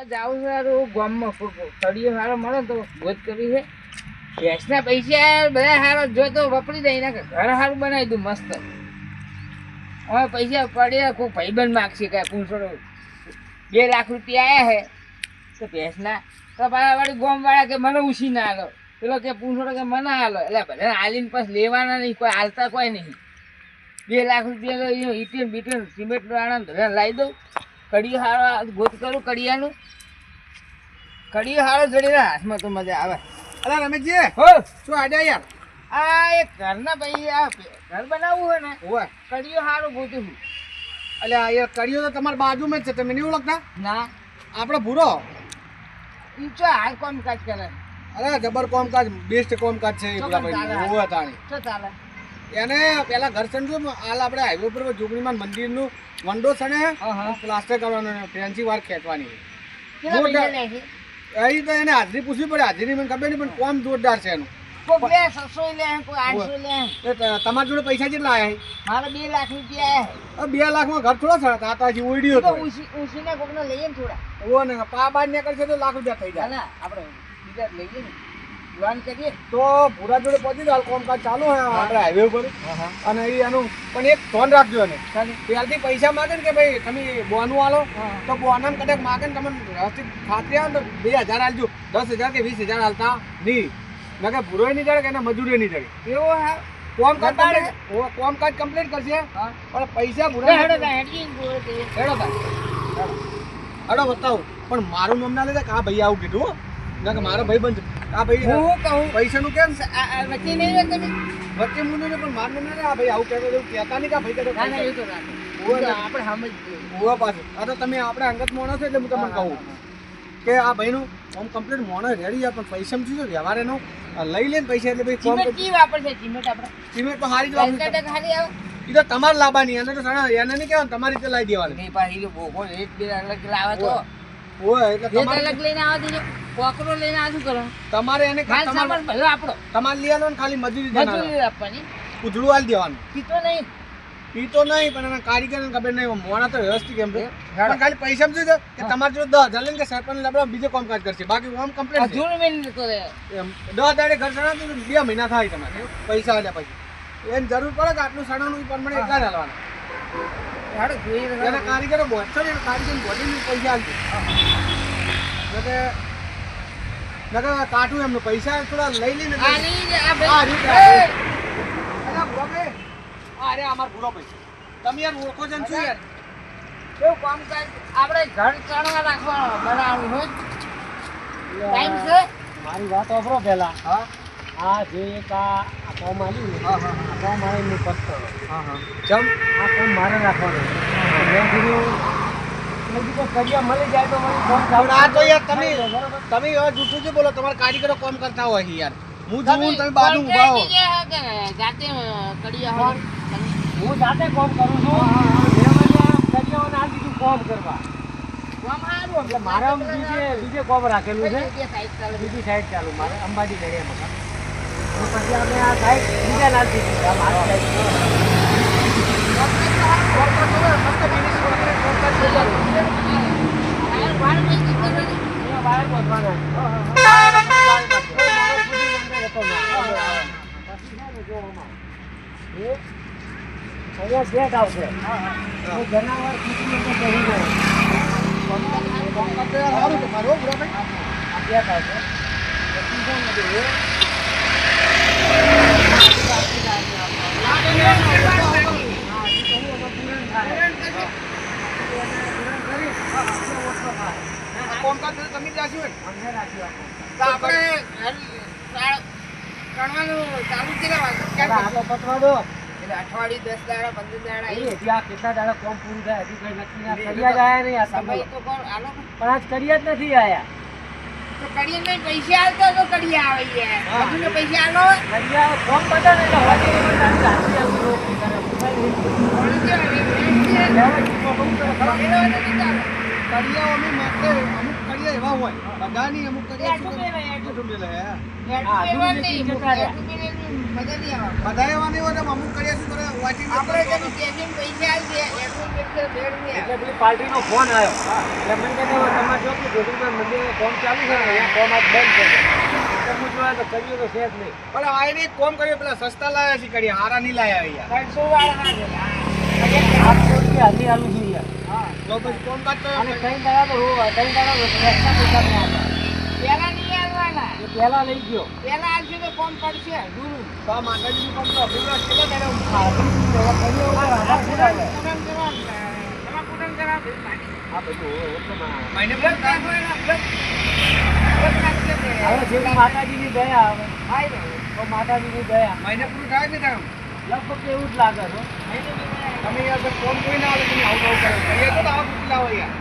જાઉં સારું ગામમાં કડીઓ સારો મળે તો ભોજ કરી છે ગેસના પૈસા બધા સારો જો તો વપરી જાય ને ઘર સારું બનાવી દઉં મસ્ત હવે પૈસા પડ્યા કોઈ ભાઈબંધ માગશે કાંઈ પૂછો 2 લાખ રૂપિયા આવ્યા છે તો ભેંસના તો વાળી ગોમવાળા કે મને ઉછી ના હાલો પેલો કે પૂછો કે મને હાલો એટલે બધાને હાલીને પછી લેવાના નહીં કોઈ હાલતા કોઈ નહીં 2 લાખ રૂપિયા તો ઈટીએમ બીટીએમ સિમેન્ટ વાળા બધા લાવી દઉં કડીઓ હારો ગોત કરું કડિયાનું કડીઓ હારો જડીને હાથમાં તો મજા આવે. અરે રમેશજી હો શું આડ્યા યાર? આ એક ઘરના ભાઈ આ ઘર બનાવવું હોય ને ઓય કડીઓ હારો ગોતું છું. અલ્યા યાર કડિયો તો તમારી બાજુમાં જ છે, તમે નહીં ઓળખતા? ના આપણો ભૂરો ઈ તો હાલ કામકાજ કરે અરે જબર કોમકાજ બેસ્ટ કોમકાજ છે એ પેલા ભાઈ ઓય તાણી શું ચાલે એને પેલા ઘર સંજો હાલ આપણે હાઈવે ઉપર જોગણીમાન મંદિરનું વંડો છે ને પ્લાસ્ટર કરવાનો ફેન્સી વાર ખેંચવાની કેટલા પૈસા લે છે? અહીં તો એને હાજરી પૂછવી પડે, હાજરી મને ખબર નહીં પણ કોમ જોરદાર છે એનું. કોઈ 600 લે કોઈ 800 લે તમારી જોડે પૈસા કેટલા આવ્યા? મારે 2 લાખ રૂપિયા 2 લાખમાં ઘર થોડા થતા હતા, હજી ઉડ્યો તો હતો ઉસીને કોકને લઈએ ને થોડા ઓ ને પા બાર નીકળશે તો લાખ રૂપિયા થઈ જાય. ના આપણે બીજા લઈએ ને પ્લાન કરીએ તો ભૂરા જોડે પહોંચી જાવ, કામકાજ ચાલુ હોય આપણે હાઈવે ઉપર અને એ એનું પણ એક ધ્યાન રાખજો એને ત્યારથી પૈસા માગે ને કે ભાઈ તમે બોનું આલો તો બોનામ કદાચ માગે ને તમે વ્યવસ્થિત ખાતરી આવે ને તો 2000 આલજો, 10,000 કે 20,000 આલતા નહીં મેં કે ભૂરો નહીં ચડે કે એને મજૂરી નહીં ચડે એવો હા કોમકાજ કમ્પ્લીટ કરશે પણ પૈસા ભૂરા હેડો બતાવો પણ મારું નામ ના લેતા કે આ ભાઈ આવું કીધું ના કે મારો ભાઈ બંધ આ ભાઈ હું કહું પૈસાનું કેમ વચ્ચે નહીં રહે તમે વચ્ચે મુનું પણ મારું નામ ના આ ભાઈ આવું કહેતા નહીં કે ભાઈ કહેતો ના ના એવું તો રાખો આપણે સમજ ઉવા પાછું આ તો તમે આપણે અંગત માણસ છો એટલે હું તમને કહું કે આ ભાઈનું આમ કમ્પ્લીટ મોણસ રેડી જાય પણ પૈસા શું છે વ્યવહાર એનો લઈ લે ને પૈસા એટલે ભાઈ સિમેન્ટ કી વાપરશે સિમેન્ટ આપણે સિમેન્ટ તો હારી જ વાપરશે. ટકા ખાલી આવે એ તો તમારે લાવવાની એને તો એને નહીં કહેવાનું તમારી રીતે લાવી દેવાની. નહીં પાછી તો બોકો રેટ બે અલગ લાવે તો ઓય એટલે રેટ તમારે અલગ લઈને આવે દીજો કોકરો લઈને આ શું કરો તમારે એને માલ સામાન ભલો આપણો તમારે લેવાનો ને ખાલી મજૂરી દેવાની, મજૂરી આપવાની ઉજળું આલી દેવાનું. પીતો નહીં ઈ તો નહીં પણ એના કારીગર ને ખબર નહીં મોણા તો વ્યવસ્થિત એમ છે પણ ખાલી પૈસા શું છે કે તમારે જો 10,000 લઈને કે સરપંચ લાવવા બીજો કામકાજ કરશે બાકી આમ કમ્પ્લીટ છે. હજુ મેં તો એમ 10 દાડે ઘર સણાતું તો 2 મહિના થાય તમારે પૈસા આલ્યા પછી એને જરૂર પડે કે આટલું સણાનું પ્રમાણે એટલા જ હાલવાના. હાડો જોઈએ એના કારીગરો બોલશો ને કારીગર બોડીને પૈસા આલજો નકર કાઠું એમનું પૈસા થોડા લઈ લઈને આ નહીં આ આ ભાઈ રીતે અલા ભૂરો અરે અમાર ભૂરો ભાઈ તમે યાર ઓળખો છો ને શું યાર એવું કામકાજ આપણે ઘર ચણવા રાખવાનો બનાવવાનું હોય ટાઈમ છે મારી વાત વાપરો પેલા હા આ જે એક આ કોમ આવ્યું ને આ કોમ આવીને પત્તો જમ આ કોમ મારે રાખવાનો મેં કીધું કડિયા મળી જાય તો મને કોમ પણ આ તો યાર તમે હવે જૂઠું છે બોલો તમારા કારીગરો કામ કરતા હોય છે યાર હું જોઉં તમે બાજુ ઊભા હો જાતે કડિયા હોય હું જાતે કોમ કરું છું મેં કડિયાઓને આ દીધું કોમ કરવા કામ સારું એટલે મારે આમ બીજે કોમ રાખેલું છે બીજી સાઈડ ચાલે બીજી સાઈડ ચાલુ મારે અંબાજી ગળે મકાન તો પછી અમે આ સાઈડ બીજા નાખ દીધી આ મારી અહીંયા ગેટ આવશે જનાવર ખીચડી અંદર ચડી જાય સારું તમારું બરાબર આ ગેટ આવશે પછી શું નથી કામકાજ તમે જ રાખ્યું અમને રાખ્યું તો આપણે ચણવાનું ચાલુ આ કર્યા તો પતવા દો એટલે અઠવાડિયું 10 દાડા 15 દાડા હજી આ કેટલા દાડા કોમ પૂરું થાય હજી કઈ નક્કી ના કર્યા જ આયા નહીં આ સમય સમય તો કોણ આલો પણ આજ કર્યા જ નથી આયા તો કડીએ નહીં પૈસા આલતો તો કડીએ આવે યાર હજુ પૈસા આલો કર્યા કોમ બધા ને એટલે હોજી ની પણ તારી રાત્રિ આવું રોકી કરે કડિયાઓ અમે માત્ર અમુક કરીએ એવા હોય બધા નહીં અમુક કરીએ એટું મેલે, એટું. એટું મેલે, હે. એટું મેલવા નહીં, એટું મેલે મજા નહીં આવે. બધા એવા નહીં હોય તો અમુક કરીએ શું કરે watching આપણે કરતો તેની કેશિંગ પૈસા આવી જાય, એટું મેલે ભેળ નહીં આવે. એટલે પેલી પાર્ટીનો ફોન આવ્યો એટલે મને કહે કે તમારે જો કે ગોધીમાં મંદિરે કોમ ચાલુ છે ને અહીંયા કોમ આજ બંધ છે એટલે હું જોયા તો કર્યું તો છે જ નહીં. પણ આ એને એક કોમ કર્યો પેલા સસ્તા લાયા છે કરીએ હારા નહીં લાયા યાર 300 વાળા ના છે. 800 રૂપિયા હાલી આલું છું યાર. હા. તો પછી કોમ કાઢ તો અને ત્રણ દાડા તો ત્રણ દાડા એક્સ્ટ્રા પૈસા નહીં આપ્યા. પેલા નહીં આવવાના. એ પહેલા લઈ ગયો પેલા આવશે તો કોમ પડશે. દૂર. તો આ માતાજીનું કામ તો અભિપ્રાય કેટલા દાડા ઊભું? આ બધું આ પૂનમ કરવા, તમારે પૂનમ કરવા ભાઈ. મહિને પર કામ હોય ને આપણે. હવે જેવી માતાજીની દયા આવે હાય ને. તો માતાજીની દયા મહિને પૂરું થાય ને કામ લગભગ એવું જ લાગે છે. તમે યાર કોમ કોઈ ના આવે તમે આવું આવું કરો કરીએ તો આવા પૂછી લાવો યાર